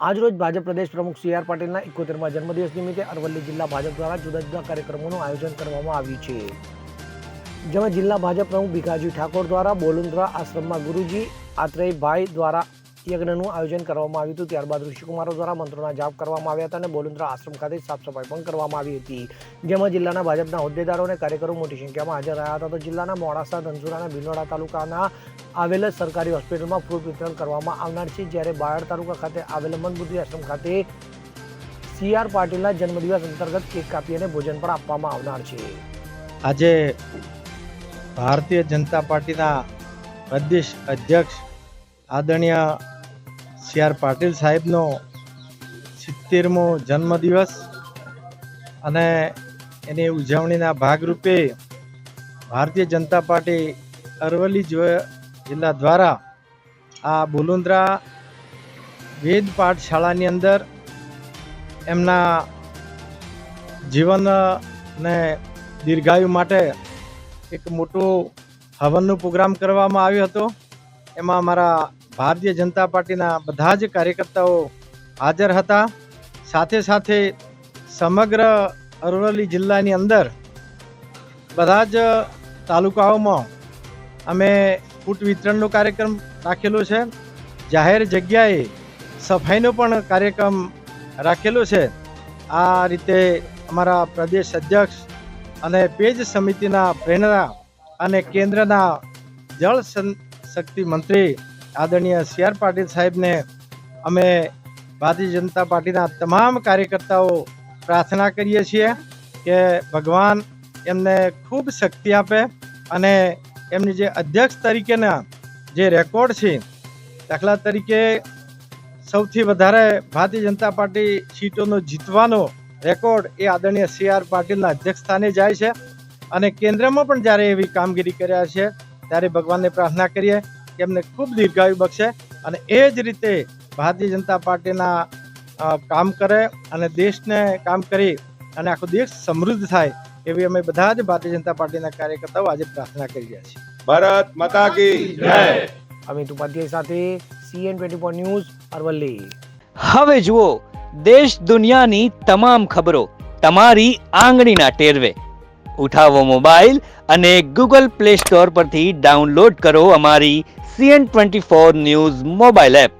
આજરોજ ભાજપ પ્રદેશ પ્રમુખ C R પાટીલના 71મા જન્મદિવસ નિમિત્તે અરવલ્લી જિલ્લા ભાજપ દ્વારા જુદા જુદા કાર્યક્રમોનું આયોજન કરવામાં આવ્યું છે, જેમાં જિલ્લા ભાજપ પ્રમુખ ભીખાજી ઠાકોર દ્વારા બોલુન્દ્રા આશ્રમમાં ગુરુજી આત્રેયભાઈ દ્વારા યજ્ઞનું આયોજન કરવામાં આવ્યું હતું। ત્યારબાદ ઋષિકુમારો દ્વારા મંત્રોના જાપ કરવામાં આવ્યા હતા અને બોલુન્દ્રા આશ્રમ ખાતે સાફ સફાઈ પણ કરવામાં આવી હતી, જેમાં જિલ્લાના ભાજપના હોદ્દેદારો અને કાર્યકરો મોટી સંખ્યામાં હાજર રહ્યા હતા। તો જિલ્લાના મોડાસા, ધનસુરા અને ભીલોડા તાલુકાના આવેલ સરકારી હોસ્પિટલમાં ફ્રૂટ વિતરણ કરવામાં આવનાર છે, જ્યારે બાયડ તાલુકા ખાતે આવેલ મનબુદ્ધિ આશ્રમ ખાતે સી આર પાટીલના જન્મદિવસ અંતર્ગત કેક કાપી અને ભોજન પણ આપવામાં આવનાર છે। આજે ભારતીય જનતા પાર્ટીના પ્રદેશ અધ્યક્ષ આદરણીય સી આર પાટીલ સાહેબનો 70મો જન્મદિવસ અને એની ઉજવણીના ભાગરૂપે ભારતીય જનતા પાર્ટી અરવલ્લી જિલ્લા દ્વારા આ બોલુન્દ્રા વેદ પાઠશાળાની અંદર એમના જીવનને દીર્ઘાયુ માટે એક મોટો હવનનો પ્રોગ્રામ કરવામાં આવ્યો હતો। એમાં અમારા ભારતીય જનતા પાર્ટીના બધા જ કાર્યકર્તાઓ હાજર હતા। સાથે સાથે સમગ્ર અરવલ્લી જિલ્લાની અંદર બધા જ તાલુકાઓમાં અમે ફૂટ વિતરણનો કાર્યક્રમ રાખેલો છે, જાહેર જગ્યાએ સફાઈનો પણ કાર્યક્રમ રાખેલો છે। આ રીતે અમારા પ્રદેશ અધ્યક્ષ અને પેજ સમિતિના પ્રેરણા અને કેન્દ્રના જળ શક્તિ મંત્રી આદરણીય સી આર પાટીલ સાહેબને અમે ભારતીય જનતા પાર્ટીના તમામ કાર્યકર્તાઓ પ્રાર્થના કરીએ છીએ કે ભગવાન એમને ખૂબ શક્તિ આપે અને એમની જે અધ્યક્ષ તરીકેના જે રેકોર્ડ છે, દાખલા તરીકે સૌથી વધારે ભારતીય જનતા પાર્ટી સીટોનો જીતવાનો રેકોર્ડ એ આદરણીય સી આર પાટીલના અધ્યક્ષ સ્થાને જાય છે અને કેન્દ્રમાં પણ જ્યારે એવી કામગીરી કર્યા છે ત્યારે ભગવાનને પ્રાર્થના કરીએ કે એમને ખૂબ દીર્ઘાયુ બક્ષે અને એ જ રીતે ભારતીય જનતા પાર્ટીના કામ કરે અને દેશને કામ કરી અને આખો દેશ સમૃદ્ધ થાય એવી અમે બધા જ ભારતીય જનતા પાર્ટીના કાર્યકર્તાઓ આજે પ્રાર્થના કરી રહ્યા છીએ। ભારત માતા કી જય। અમિત ઉપાધ્યાય સાથે CN24 ન્યૂઝ અરવલ્લી। હવે જુઓ દેશ દુનિયાની તમામ ખબરો તમારી આંગળીના ટેરવે। ઉઠાવો મોબાઈલ અને ગૂગલ પ્લે સ્ટોર પરથી ડાઉનલોડ કરો અમારી CN24 ન્યૂઝ મોબાઈલ એપ।